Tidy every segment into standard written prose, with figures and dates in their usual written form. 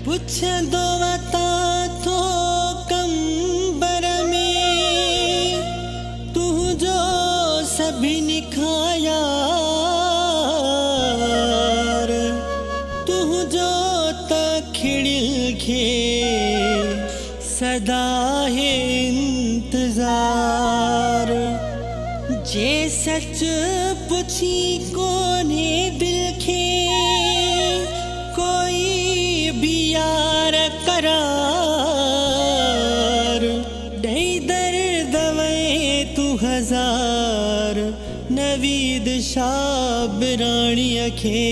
पुछंदो वता तो कंबर में तुझो सभिनी खां यार तुझो त खिड़िल खे सदा है इंतजार जे सच पुछी कोने दिल खे कोई भी यार करार दई दर्द वे तू हजार नवीद शाब राणी खे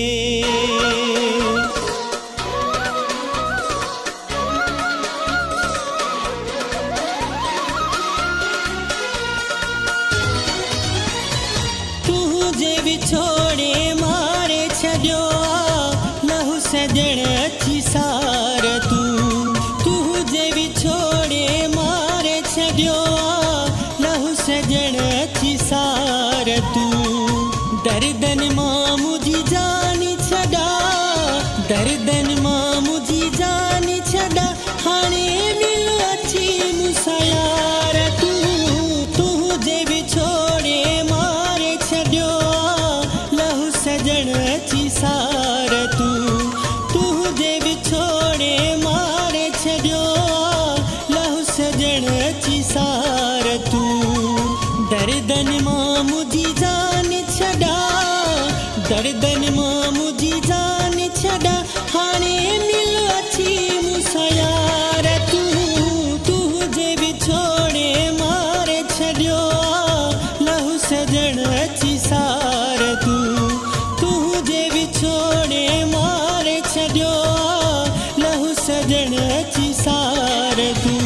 छोड़े मारे छड़ियो लहू सजण अची सार तू जे भी छोड़े मारे छड़ियो लहू सजण अची सार तू दर्दन मां मुझी जानी छड़ा दर्दन मां मुझी जानी छड़ा हाणे मिल अची मूंसां यार तू जे भी छोड़े मारे छड़ियो सजण अची सार तू जे भी छोड़े मारे छड़ियो लहू सजण अची सार तू दर्दन मां मुझी जान छड़ा दर्दन मां मुझी जान छड़ा हाणे मिल अची मूंसां यार तू जे भी छोड़े मारे छड़ियो लहू सजण अची सार तू छोड़े मारे छड़ियो लहू सजण अची सार तू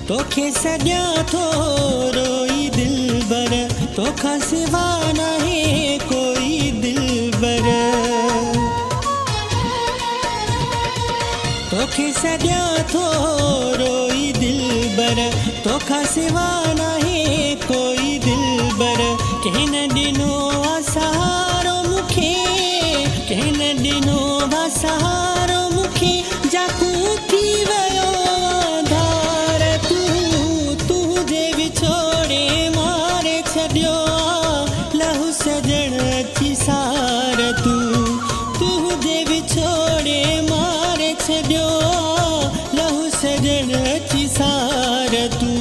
तोखे सॼा थो रोई दिलबर तोखा सिवा नाहे कोई दिलबर तोखे सॼा थो रोई दिलबर तोखा सिवा नाहे कोई दिलबर कंहिं न ॾिनो आहे सहारो मूंखे कंहिं न ॾिनो आहे सहारो मूंखे जाकू थी वियो लहू सजण अची सार तू जे भी छोड़े मारे छड़ियो लहू सजण अची सार तू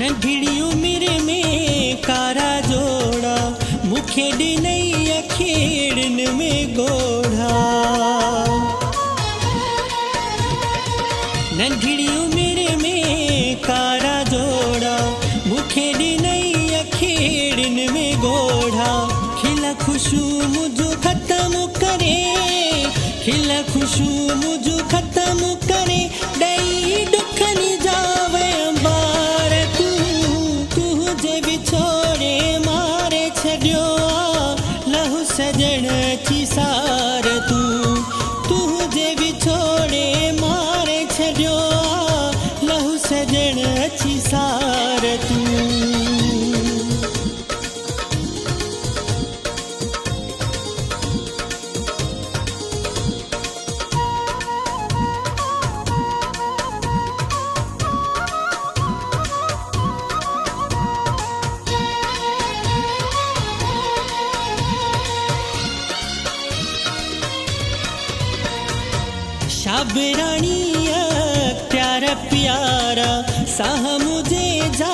नंढड़ी उमिरि में कारा जोड़ा मूंखे ॾिनई अखेड़नि में गोढ़ा नंढड़ी उमिरि में कारा जोड़ा मूंखे ॾिनई अखेड़नि में गोढ़ा खिल खुशू मुझो ख़त्म करे खिल खुशू मुझो ख़त्म करे ॾेई ॾुखनि जा अंबार तू जे भी छोड़े मारे छड़ियो लहू सजण अची सार तू जे भी छोड़े मारे छड़ियो लहू सजण अची सार तू शाब राणी प्यारा प्यारा साह मुझे जा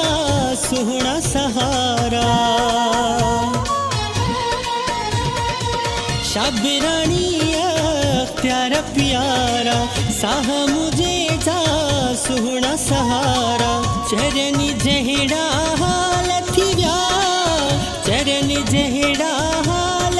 सुहना सहारा शाब राणी प्यारा प्यारा साह मुझे जा सुहना सहारा चरण जहिड़ा हाल थी विया चरण जहिड़ा हाल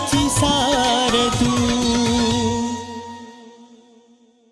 सची सार तू